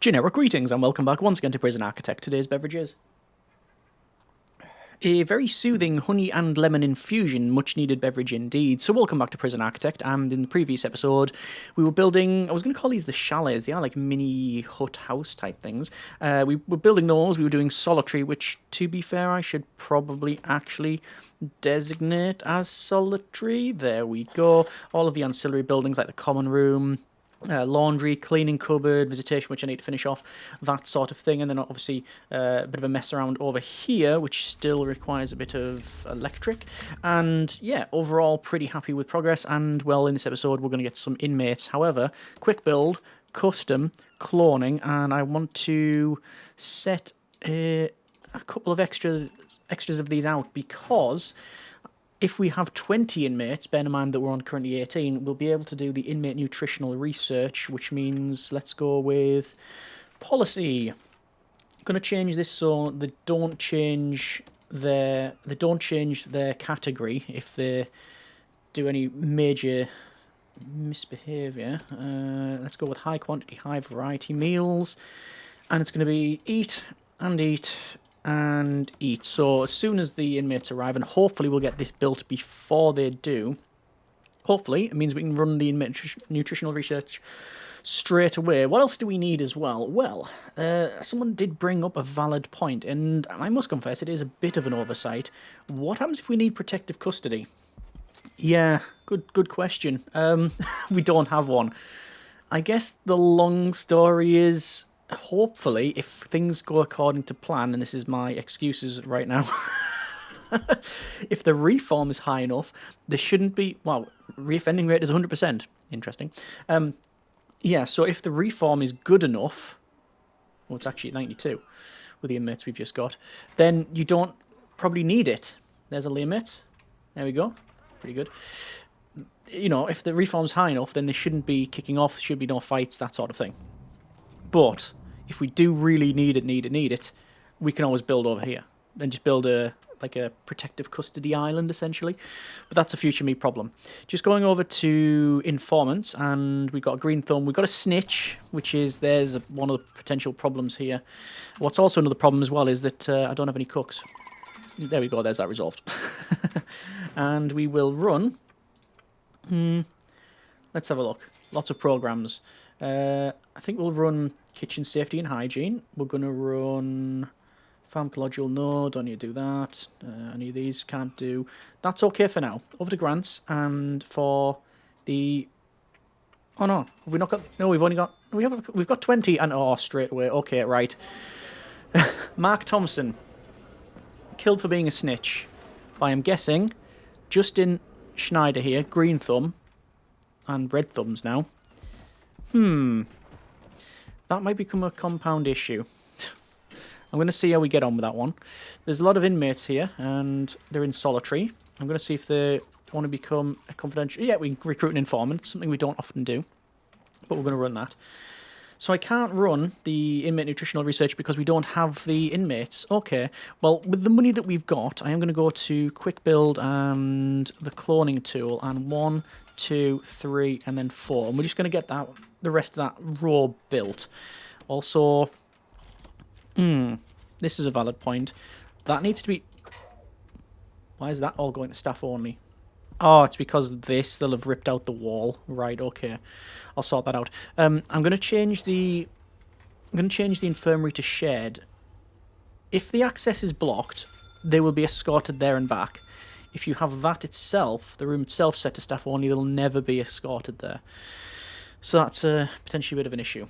Generic greetings and welcome back once again to Prison Architect. Today's beverage is a very soothing honey and lemon infusion, much needed beverage indeed. So welcome back to Prison Architect, and in the previous episode we were building, I was going to call these the chalets, they are like mini hut house type things. We were building those, we were doing solitary, which to be fair I should probably actually designate as solitary. There we go. All of the ancillary buildings like the common room, laundry, cleaning cupboard, visitation, which I need to finish off, that sort of thing. And then obviously a bit of a mess around over here, which still requires a bit of electric. And yeah, overall pretty happy with progress. And well, in this episode we're going to get some inmates. However, quick build, custom, cloning, and I want to set a couple of extras of these out, because if we have 20 inmates, bear in mind that we're on currently 18, we'll be able to do the inmate nutritional research, which means let's go with policy. I'm going to change this so they don't change their category if they do any major misbehavior. Let's go with high quantity, high variety meals, and it's going to be eat and eat and eat. So as soon as the inmates arrive, and hopefully we'll get this built before they do, hopefully it means we can run the inmate nutritional research straight away. What else do we need as well? Well, someone did bring up a valid point, and I must confess it is a bit of an oversight. What happens if we need protective custody? Yeah, good question. We don't have one. I guess the long story is, hopefully, if things go according to plan, and this is my excuses right now, if the reform is high enough, there shouldn't be, well, reoffending rate is 100%. Interesting. Yeah, so if the reform is good enough, well, it's actually at 92 with the inmates we've just got, then you don't probably need it. There's a limit. There we go. Pretty good. You know, if the reform's high enough, then they shouldn't be kicking off, there should be no fights, that sort of thing. But if we do really need it, we can always build over here. Then just build a protective custody island, essentially. But that's a future me problem. Just going over to informants, and we've got a green thumb. We've got a snitch, which is, there's one of the potential problems here. What's also another problem as well is that I don't have any cooks. There we go, there's that resolved. And we will run. Let's have a look. Lots of programs. I think we'll run kitchen safety and hygiene. We're going to run pharmacological, no, don't need to do that. Any of these can't do. That's okay for now. Over to grants, and for the... Oh no, have we not got... No, we've only got... We've got 20, and oh, straight away. Okay, right. Mark Thompson. Killed for being a snitch. By, I'm guessing, Justin Schneider here, green thumb, and red thumbs now. That might become a compound issue. I'm going to see how we get on with that one. There's a lot of inmates here, and they're in solitary. I'm going to see if they want to become a confidential... Yeah, we can recruit an informant, something we don't often do, but we're going to run that. So I can't run the inmate nutritional research because we don't have the inmates. Okay, well, with the money that we've got, I am going to go to quick build and the cloning tool, and 1, 2, 3, and then 4. And we're just going to get the rest of that row built. Also, this is a valid point. That needs to be... Why is that all going to staff only? Oh, it's because of this. They'll have ripped out the wall. Right, okay. I'll sort that out. I'm going to change the infirmary to shared. If the access is blocked, they will be escorted there and back. If you have that itself, the room itself set to staff only, they'll never be escorted there. So that's potentially a bit of an issue.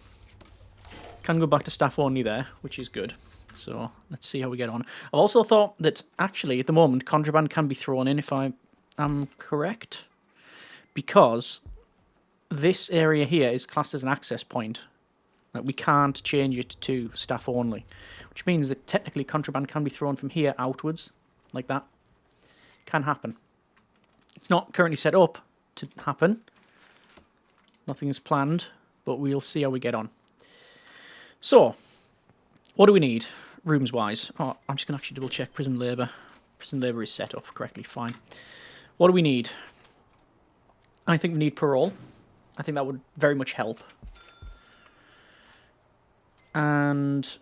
Can go back to staff only there, which is good. So let's see how we get on. I've also thought that actually at the moment contraband can be thrown in, if I am correct, because this area here is classed as an access point. Like, we can't change it to staff only, which means that technically contraband can be thrown from here outwards, like that. Can happen. It's not currently set up to happen. Nothing is planned, but we'll see how we get on. So, what do we need, rooms-wise? Oh, I'm just going to actually double-check prison labour. Prison labour is set up correctly, fine. What do we need? I think we need parole. I think that would very much help. And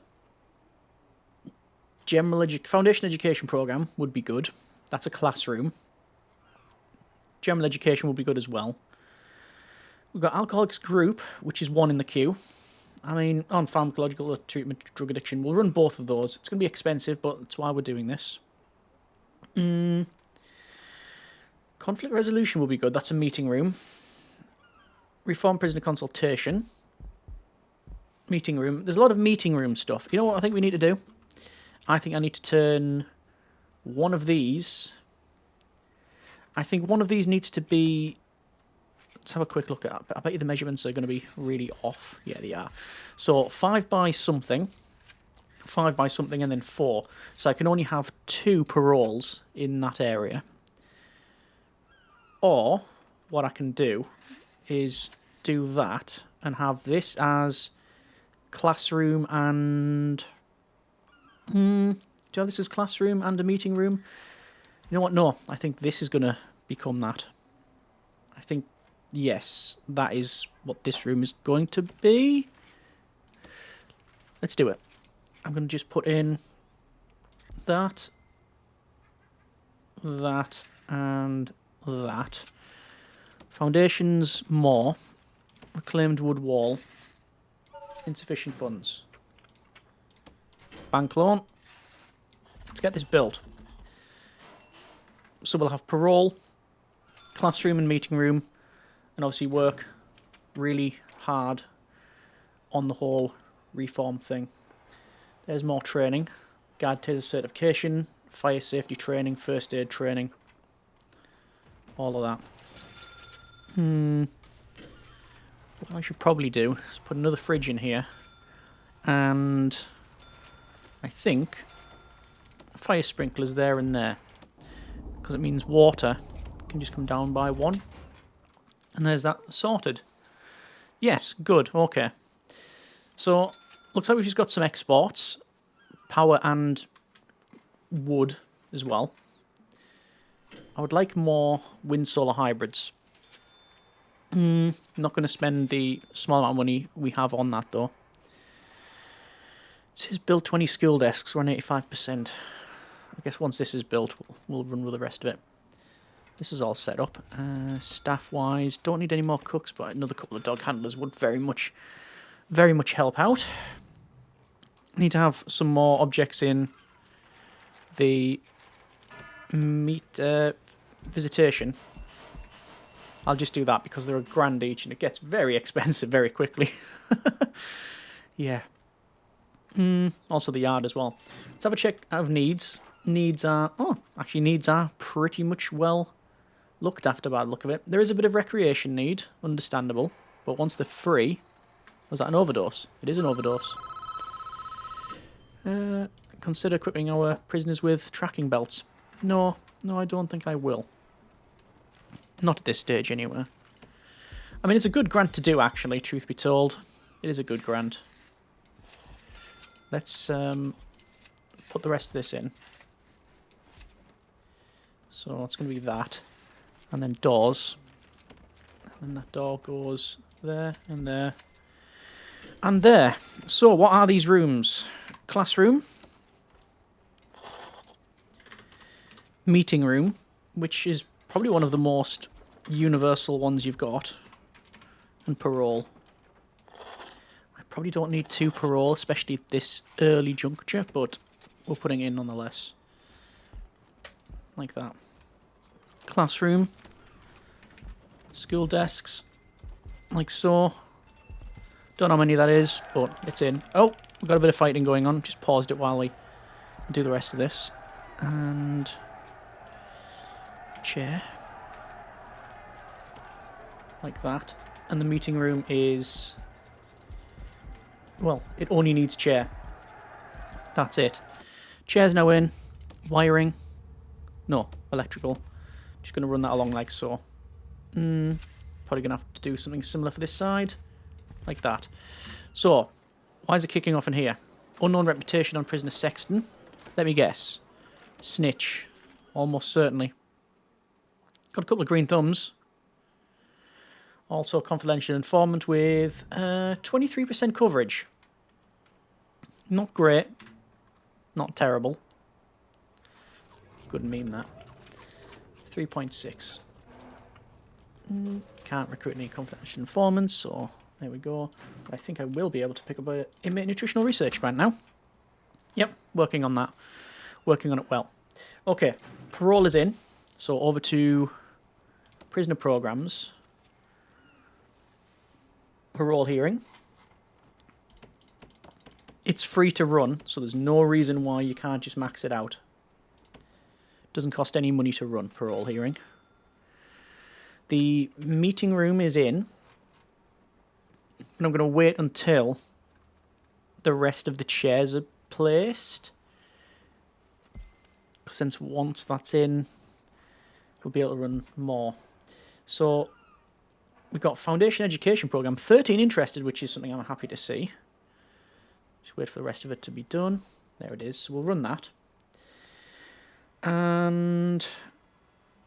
foundation education program would be good. That's a classroom. General education would be good as well. We've got alcoholics group, which is 1 in the queue. I mean, on pharmacological treatment, drug addiction, we'll run both of those. It's going to be expensive, but that's why we're doing this. Conflict resolution will be good. That's a meeting room. Reform prisoner consultation. Meeting room. There's a lot of meeting room stuff. You know what I think we need to do? I think I need to turn one of these. I think one of these needs to be... Let's have a quick look at it. I bet you the measurements are going to be really off. Yeah, they are. So 5 by something, 5 by something, and then 4. So I can only have 2 paroles in that area. Or what I can do is do that and have this as classroom and... do you have this as classroom and a meeting room? You know what? No, I think this is going to become that. I think, yes, that is what this room is going to be. Let's do it. I'm going to just put in that, that, and that. Foundations more. Reclaimed wood wall. Insufficient funds. Bank loan. Let's get this built. So we'll have parole, classroom and meeting room, and obviously work really hard on the whole reform thing. There's more training. Guard taser certification, fire safety training, first aid training. All of that. What I should probably do is put another fridge in here. And I think fire sprinklers there and there. Because it means water can just come down by 1. And there's that sorted. Yes, good, okay. So, looks like we've just got some exports. Power and wood as well. I would like more wind-solar hybrids. Not going to spend the small amount of money we have on that, though. It says build 20 skill desks, we're on 85%. I guess once this is built, we'll run with the rest of it. This is all set up. Staff-wise, don't need any more cooks, but another couple of dog handlers would very much help out. Need to have some more objects in the meat visitation. I'll just do that because they're £1,000 each, and it gets very expensive very quickly. Yeah. Also the yard as well. Let's have a check of needs. Needs are pretty much well looked after by the look of it. There is a bit of recreation need, understandable, but once they're free... Was that an overdose? It is an overdose. Consider equipping our prisoners with tracking belts. No, I don't think I will. Not at this stage, anyway. I mean, it's a good grant to do, actually, truth be told. It is a good grant. Let's put the rest of this in. So it's going to be that. And then doors. And then that door goes there and there. And there. So what are these rooms? Classroom. Meeting room, which is probably one of the most universal ones you've got. And parole. I probably don't need 2 parole, especially at this early juncture, but we're putting it in nonetheless. Like that. Classroom. School desks. Like so. Don't know how many that is, but it's in. Oh, we've got a bit of fighting going on. Just paused it while we do the rest of this. And... chair. Like that. And the meeting room is... well, it only needs chair. That's it. Chair's now in. Wiring. No, electrical. Just going to run that along like so. Probably going to have to do something similar for this side. Like that. So, why is it kicking off in here? Unknown reputation on prisoner Sexton. Let me guess. Snitch. Almost certainly. Got a couple of green thumbs. Also confidential informant with 23% coverage. Not great. Not terrible. Good meme, that. 3.6. Can't recruit any confidential informants, so there we go. But I think I will be able to pick up a inmate nutritional research grant now. Yep, working on that. Working on it well. Okay, parole is in. So over to prisoner programs. Parole hearing. It's free to run, so there's no reason why you can't just max it out. Doesn't cost any money to run parole hearing. The meeting room is in. And I'm going to wait until the rest of the chairs are placed. Since once that's in, we'll be able to run more. So we've got Foundation Education Programme. 13 interested, which is something I'm happy to see. Just wait for the rest of it to be done. There it is. So we'll run that. And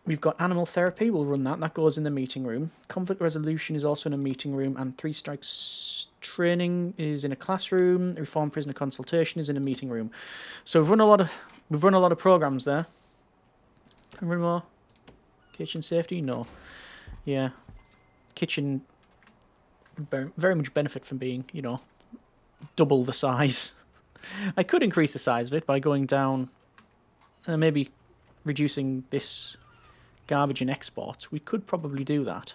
we've got animal therapy. We'll run that. That goes in the meeting room. Conflict resolution is also in a meeting room. And 3 strikes training is in a classroom. Reform prisoner consultation is in a meeting room. So we've run a lot of programs there. Can we run more? Kitchen safety? No. Yeah. Kitchen would very much benefit from being, you know, double the size. I could increase the size of it by going down, maybe reducing this garbage and exports. We could probably do that.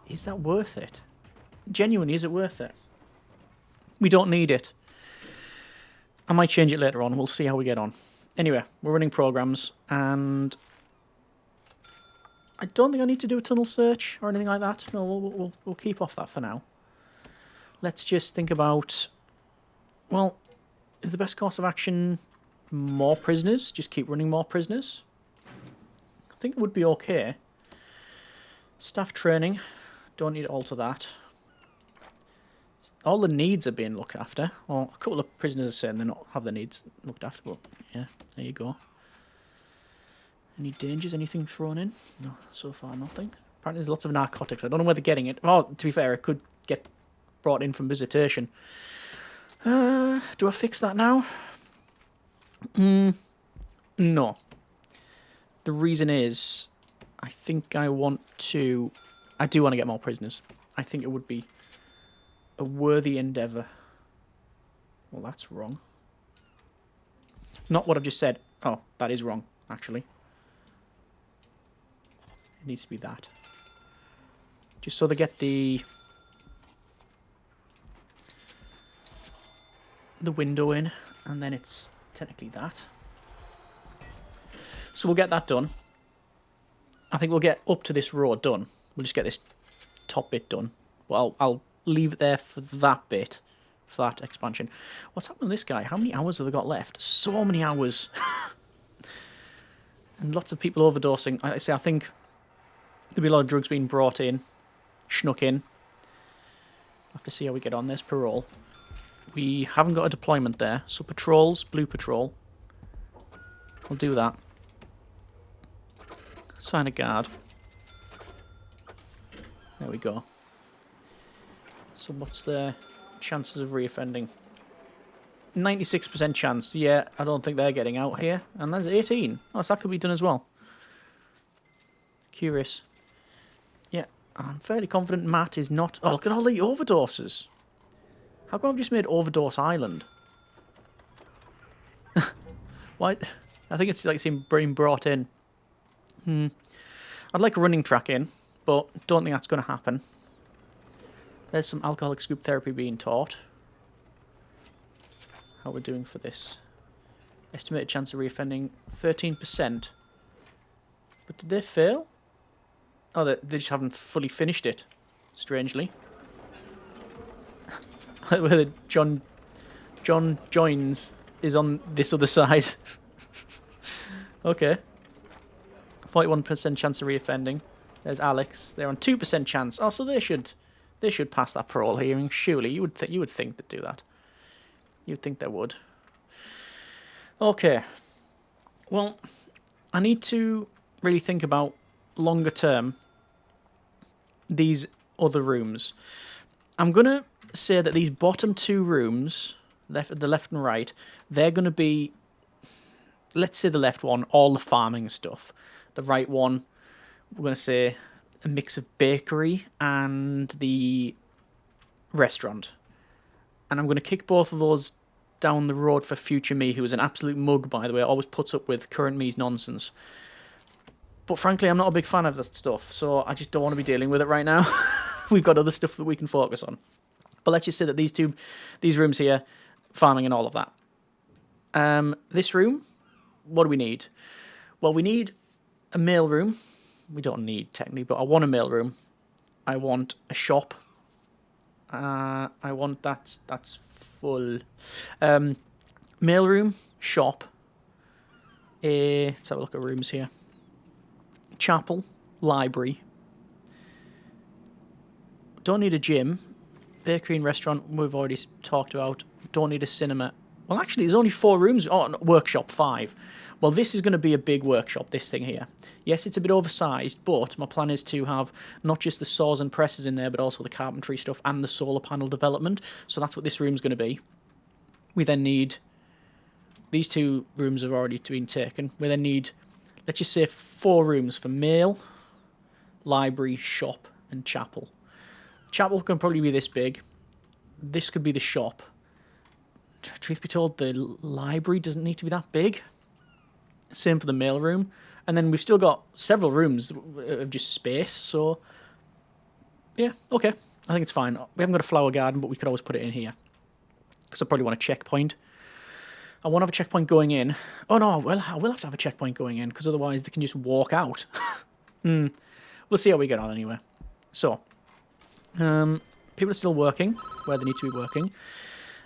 Is that worth it? Genuinely, is it worth it? We don't need it. I might change it later on. We'll see how we get on. Anyway, we're running programs, and I don't think I need to do a tunnel search or anything like that. No, we'll keep off that for now. Let's just think about, well, is the best course of action more prisoners? Just keep running more prisoners? I think it would be okay. Staff training, don't need to alter that. All the needs are being looked after. Well, a couple of prisoners are saying they not have their needs looked after, but yeah, there you go. Any dangers, anything thrown in? No, so far nothing. Apparently there's lots of narcotics. I don't know where they're getting it. Oh, to be fair, it could get brought in from visitation. Do I fix that now? No. The reason is, I think I do want to get more prisoners. I think it would be a worthy endeavour. Well, that's wrong. Not what I've just said. Oh, that is wrong, actually. It needs to be that. Just so they get the window in, and then it's technically that. So we'll get that done. I think we'll get up to this row done. We'll just get this top bit done. Well, I'll leave it there for that bit, for that expansion. What's happening to this guy? How many hours have they got left? So many hours. And lots of people overdosing. I think there'll be a lot of drugs being brought in, snuck in. I'll have to see how we get on. There's parole. We haven't got a deployment there. So patrols, blue patrol. We'll do that. Sign a guard. There we go. So what's their chances of reoffending? 96% chance. Yeah, I don't think they're getting out here. And that's 18. Oh, so that could be done as well. Curious. Yeah, I'm fairly confident Matt is not... Oh, look at all the overdoses. How come I've just made Overdose Island? Why? I think it's like being brought in. I'd like a running track in, but don't think that's going to happen. There's some alcoholic scoop therapy being taught. How we're doing for this. Estimated chance of reoffending, 13%. But did they fail? Oh, they just haven't fully finished it, strangely. Where John joins is on this other side. Okay. 41% chance of reoffending. There's Alex. They're on 2% chance. Oh, so they should pass that parole hearing. Surely you would think they'd do that. You'd think they would. Okay. Well, I need to really think about longer term these other rooms. I'm gonna say that these bottom 2 rooms the left and right, they're going to be, let's say the left one, all the farming stuff. The right one, we're going to say a mix of bakery and the restaurant. And I'm going to kick both of those down the road for future me, who is an absolute mug, by the way, always puts up with current me's nonsense. But frankly, I'm not a big fan of that stuff, so I just don't want to be dealing with it right now. We've got other stuff that we can focus on. But let's just say that these rooms here, farming and all of that. This room, what do we need? Well, we need a mail room. We don't need, technically, but I want a mail room. I want a shop. I want that's full. Mail room, shop. Let's have a look at rooms here. Chapel, library. Don't need a gym. Bakery and restaurant, we've already talked about. Don't need a cinema. Well, actually, there's only 4 rooms. Oh, no, workshop, 5. Well, this is going to be a big workshop, this thing here. Yes, it's a bit oversized, but my plan is to have not just the saws and presses in there, but also the carpentry stuff and the solar panel development. So that's what this room's going to be. We then need... These 2 rooms have already been taken. We then need, let's just say, 4 rooms for mail, library, shop, and chapel. Chapel can probably be this big. This could be the shop. Truth be told, the library doesn't need to be that big. Same for the mail room. And then we've still got several rooms of just space, so... Yeah, okay. I think it's fine. We haven't got a flower garden, but we could always put it in here. Because I probably want a checkpoint. I won't have a checkpoint going in. Oh no, well, I will have to have a checkpoint going in, because otherwise they can just walk out. We'll see how we get on anyway. So, people are still working where they need to be working.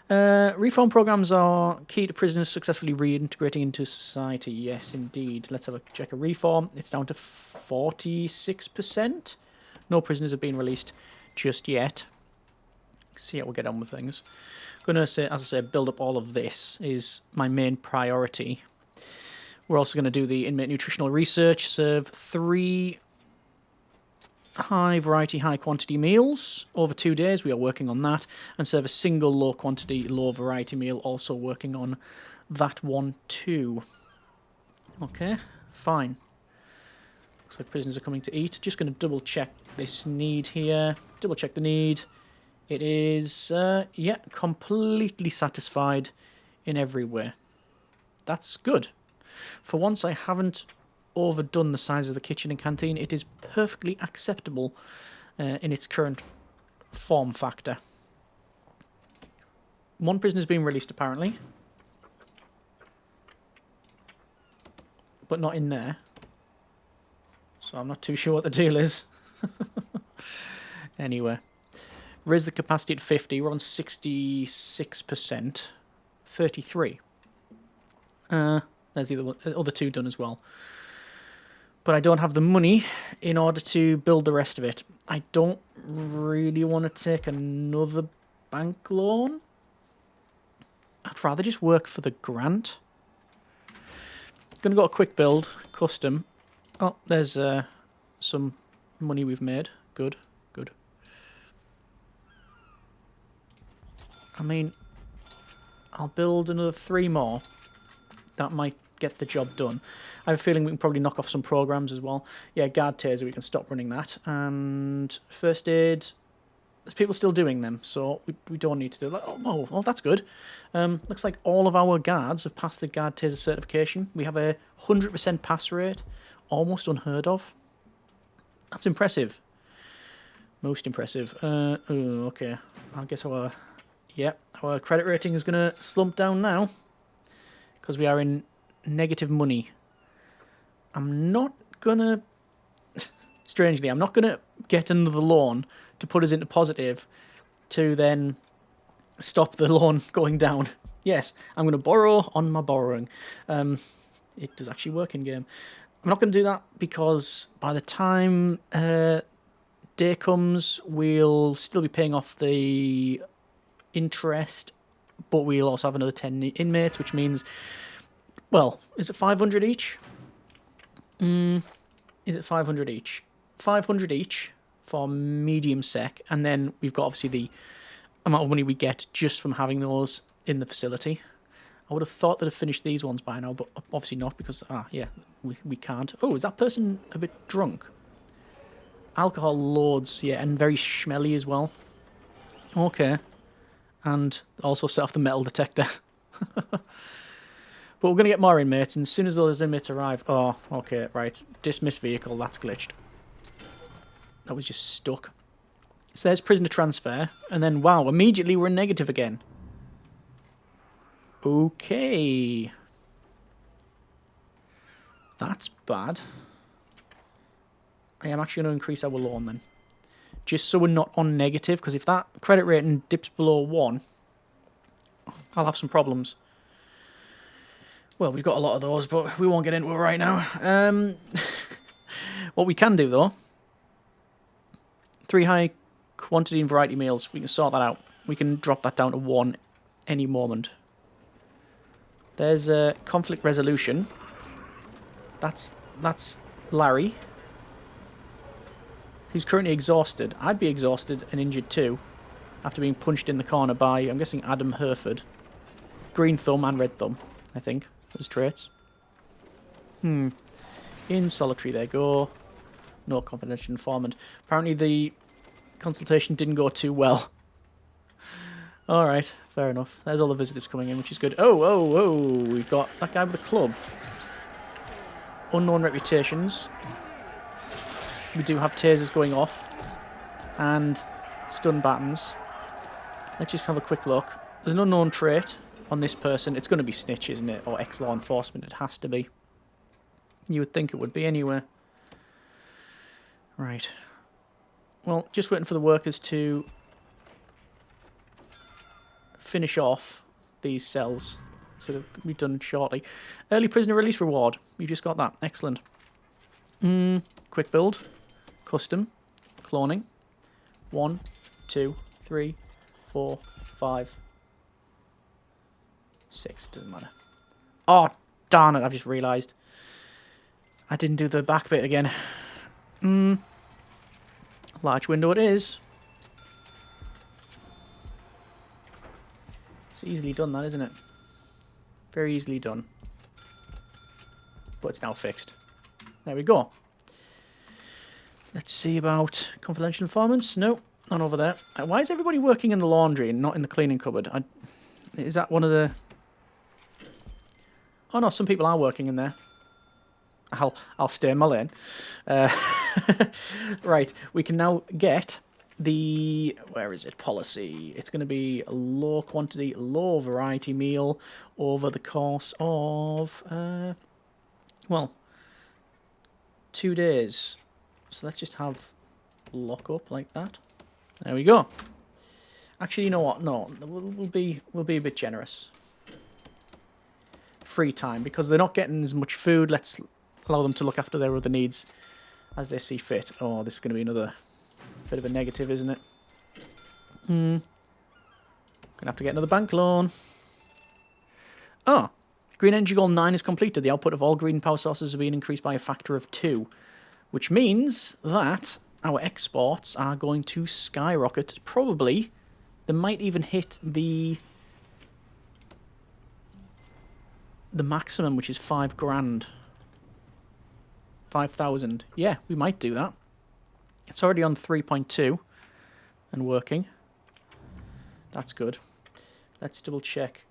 Reform programs are key to prisoners successfully reintegrating into society. Yes, indeed. Let's have a check of reform. It's down to 46%. No prisoners have been released just yet. See how we get on with things. I'm going to say, as I said, build up all of this is my main priority. We're also going to do the inmate nutritional research, serve 3 high variety, high quantity meals over 2 days. We are working on that, and serve a single low quantity, low variety meal. Also working on that one too. Okay, fine. Looks like prisoners are coming to eat. Just going to double check this need here. Double check the need. It is, yeah, completely satisfied in every way. That's good. For once, I haven't overdone the size of the kitchen and canteen. It is perfectly acceptable in its current form factor. 1 prisoner's been released, apparently. But not in there. So I'm not too sure what the deal is. Anyway. Raise the capacity at 50. We're on 66%. 33. There's the other 2 done as well. But I don't have the money in order to build the rest of it. I don't really want to take another bank loan. I'd rather just work for the grant. Gonna go a quick build, custom. Oh, there's some money we've made. Good, good. I mean, I'll build another 3 more. That might get the job done. I have a feeling we can probably knock off some programs as well. Yeah, guard taser, we can stop running that. And first aid, there's people still doing them, so we don't need to do that. Oh, that's good. Looks like all of our guards have passed the guard taser certification. We have a 100% pass rate, almost unheard of. That's impressive. Most impressive. Okay. I guess our credit rating is going to slump down now because we are in negative money. I'm not going to... Strangely, I'm not going to get another loan to put us into positive to then stop the loan going down. Yes, I'm going to borrow on my borrowing. It does actually work in game. I'm not going to do that because by the time day comes, we'll still be paying off the interest, but we'll also have another 10 inmates, which means, well, is it 500 each? Is it 500 each? 500 each for medium sec, and then we've got obviously the amount of money we get just from having those in the facility. I would have thought they'd have finished these ones by now, but obviously not because, yeah, we can't. Oh, is that person a bit drunk? Alcohol loads, yeah, and very smelly as well. Okay. And also set off the metal detector. But we're going to get more inmates, and as soon as those inmates arrive... Oh, okay, right. Dismiss vehicle, that's glitched. That was just stuck. So there's prisoner transfer, and then, wow, immediately we're in negative again. Okay. That's bad. I am actually going to increase our loan then. Just so we're not on negative, because if that credit rating dips below 1, I'll have some problems. Well, we've got a lot of those, but we won't get into it right now. What we can do, though, 3 high quantity and variety meals. We can sort that out. We can drop that down to 1 any moment. There's a conflict resolution. That's Larry, who's currently exhausted. I'd be exhausted and injured too, after being punched in the corner by, I'm guessing, Adam Herford. Green thumb and red thumb, I think, as traits. In solitary they go. No confidential informant. Apparently the consultation didn't go too well. Alright, fair enough. There's all the visitors coming in, which is good. Oh, we've got that guy with the club. Unknown reputations. We do have tasers going off. And stun battens. Let's just have a quick look. There's an unknown trait on this person. It's going to be snitch, isn't it? Or ex-law enforcement. It has to be. You would think it would be anyway. Right. Well, just waiting for the workers to finish off these cells. So they'll be done shortly. Early prisoner release reward. You just got that. Excellent. Quick build. Custom. Cloning. 1, 2, 3, 4, 5, 6. Doesn't matter. Oh, darn it. I've just realised. I didn't do the back bit again. Large window it is. It's easily done, that, isn't it? Very easily done. But it's now fixed. There we go. Let's see about confidential informants. No, none over there. Why is everybody working in the laundry and not in the cleaning cupboard? Is that one of the... Oh no, some people are working in there. I'll stay in my lane. Right, we can now get the... Where is it? Policy. It's going to be a low quantity, low variety meal over the course of... well, 2 days. So let's just have lock up like that. There we go. Actually, you know what? No, we'll be a bit generous. Free time, because they're not getting as much food. Let's allow them to look after their other needs as they see fit. Oh, this is going to be another bit of a negative, isn't it? Gonna have to get another bank loan. Oh, green energy goal 9 is completed. The output of all green power sources are being increased by a factor of 2. Which means that our exports are going to skyrocket. Probably, they might even hit the maximum, which is 5 grand. 5,000. Yeah, we might do that. It's already on 3.2 and working. That's good. Let's double check.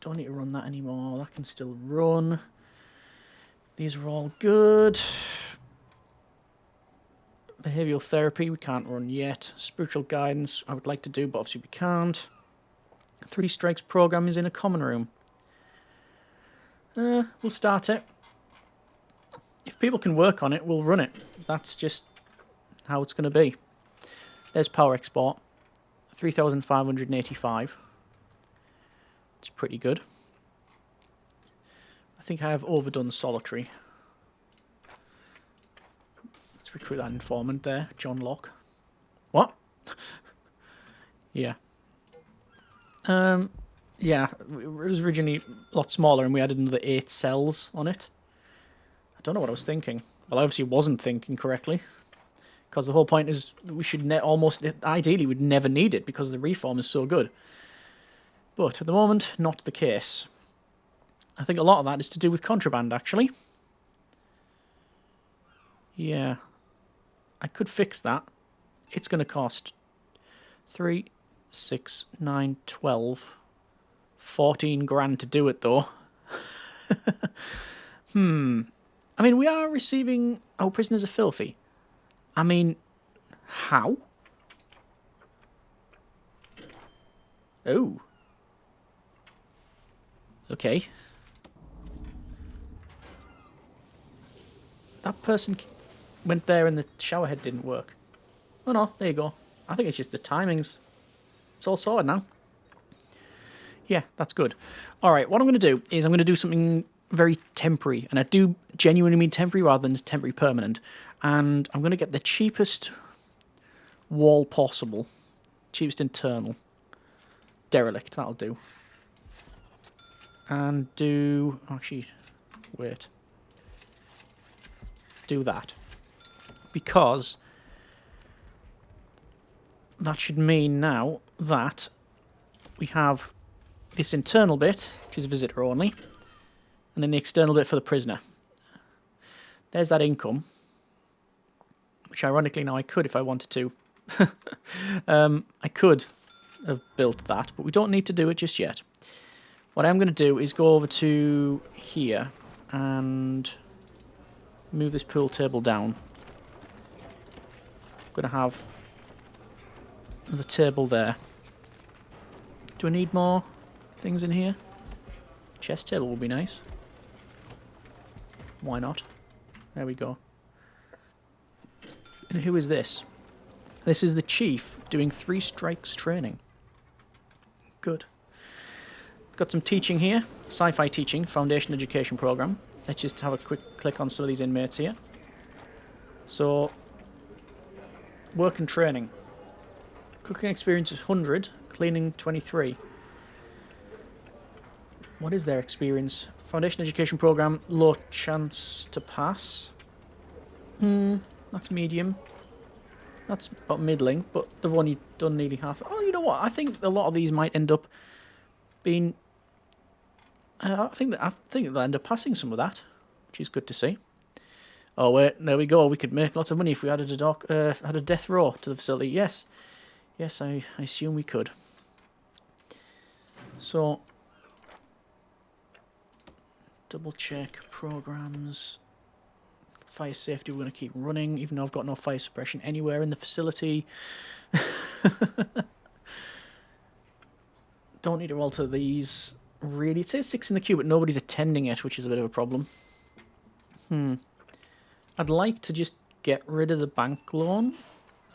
Don't need to run that anymore. That can still run. These are all good. Behavioural therapy, we can't run yet. Spiritual guidance, I would like to do, but obviously we can't. 3 strikes program is in a common room. We'll start it. If people can work on it, we'll run it. That's just how it's going to be. There's power export. 3,585. It's pretty good. I think I have overdone solitary. Let's recruit that informant there, John Locke. What? Yeah. Yeah, it was originally a lot smaller and we added another 8 cells on it. I don't know what I was thinking. Well, I obviously wasn't thinking correctly. Because the whole point is we should almost, ideally, we'd never need it because the reform is so good. But at the moment, not the case. I think a lot of that is to do with contraband, actually. Yeah. I could fix that. It's going to cost 3, 6, 9, 12, 14 grand to do it, though. I mean, we are receiving... Oh, prisoners are filthy. I mean, how? Oh. Okay. That person went there and the shower head didn't work. Oh no, there you go. I think it's just the timings. It's all sorted now. Yeah, that's good. Alright, what I'm going to do is I'm going to do something very temporary. And I do genuinely mean temporary rather than temporary permanent. And I'm going to get the cheapest wall possible. Cheapest internal. Derelict, that'll do. And do... Actually, wait. Do that. Because that should mean now that we have this internal bit, which is visitor only, and then the external bit for the prisoner. There's that income, which ironically now I could if I wanted to. I could have built that, but we don't need to do it just yet. What I'm going to do is go over to here and move this pool table down. I'm going to have another table there. Do I need more things in here? Chest table would be nice. Why not? There we go. And who is this? This is the chief doing 3 strikes training. Good. Got some teaching here. Sci-fi teaching, foundation education program. Let's just have a quick click on some of these inmates here. So, work and training. Cooking experience is 100, cleaning 23. What is their experience? Foundation education program, low chance to pass. That's medium. That's about middling, but they've only done nearly half. Oh, you know what? I think a lot of these might end up being... I think they'll end up passing some of that, which is good to see. Oh wait, there we go. We could make lots of money if we added a death row to the facility. Yes, yes, I assume we could. So, double check programs. Fire safety we're going to keep running, even though I've got no fire suppression anywhere in the facility. Don't need to alter these. Really, it says 6 in the queue, but nobody's attending it, which is a bit of a problem. I'd like to just get rid of the bank loan.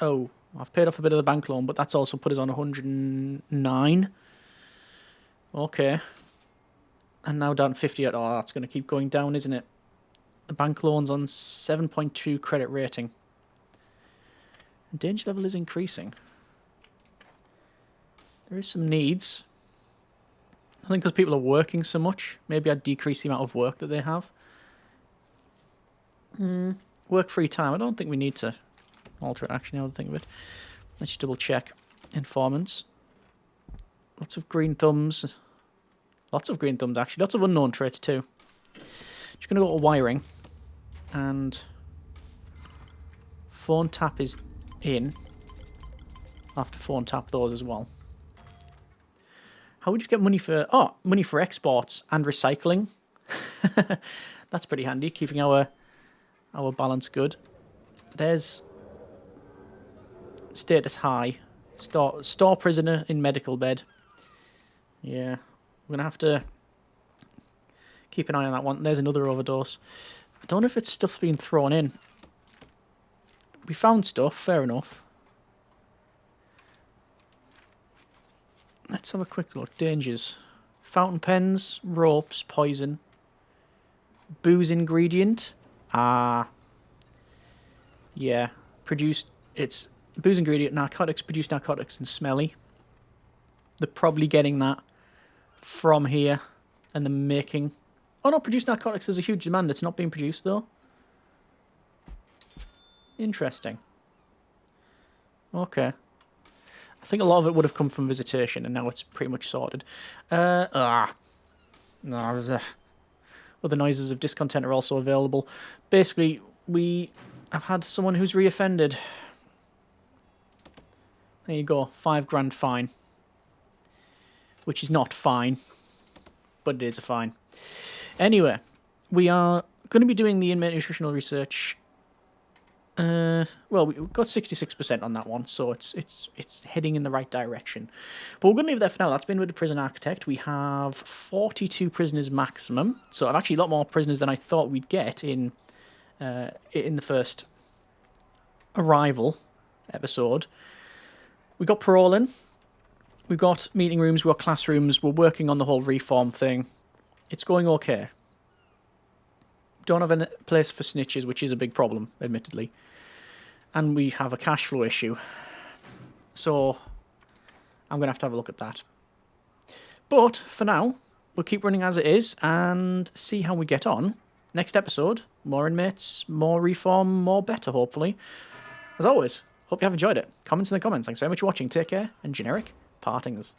Oh, I've paid off a bit of the bank loan, but that's also put us on 109. Okay. And now down 50. Oh, that's going to keep going down, isn't it? The bank loan's on 7.2 credit rating. Danger level is increasing. There is some needs. I think because people are working so much, maybe I'd decrease the amount of work that they have. Work free time. I don't think we need to alter it, actually, now that I think of it. Let's just double check. Informants. Lots of green thumbs. Lots of green thumbs, actually. Lots of unknown traits, too. Just going to go to wiring. And phone tap is in. I'll have to phone tap those as well. How would you get money for... Oh, money for exports and recycling. That's pretty handy, keeping our balance good. There's status high. Store prisoner in medical bed. Yeah, we're going to have to keep an eye on that one. There's another overdose. I don't know if it's stuff being thrown in. We found stuff, fair enough. Let's have a quick look. Dangers. Fountain pens, ropes, poison. Booze ingredient. Yeah. It's booze ingredient, narcotics, produce narcotics and smelly. They're probably getting that from here and the making. Oh no, produce narcotics, there's a huge demand. It's not being produced though. Interesting. Okay. I think a lot of it would have come from visitation, and now it's pretty much sorted. No, other noises of discontent are also available. Basically, we have had someone who's reoffended. There you go, £5,000 fine. Which is not fine, but it is a fine. Anyway, we are going to be doing the inmate nutritional research. Well, we've got 66% on that one, so it's heading in the right direction. But we're going to leave it there for now. That's been with the prison architect. We have 42 prisoners maximum, so I've actually a lot more prisoners than I thought we'd get in the first arrival episode. We got parole in. We've got meeting rooms, we've got classrooms, we're working on the whole reform thing. It's going okay. Don't have a place for snitches, which is a big problem, admittedly. And we have a cash flow issue. So, I'm going to have a look at that. But, for now, we'll keep running as it is and see how we get on. Next episode, more inmates, more reform, more better, hopefully. As always, hope you have enjoyed it. Comments in the comments. Thanks very much for watching. Take care, and generic partings.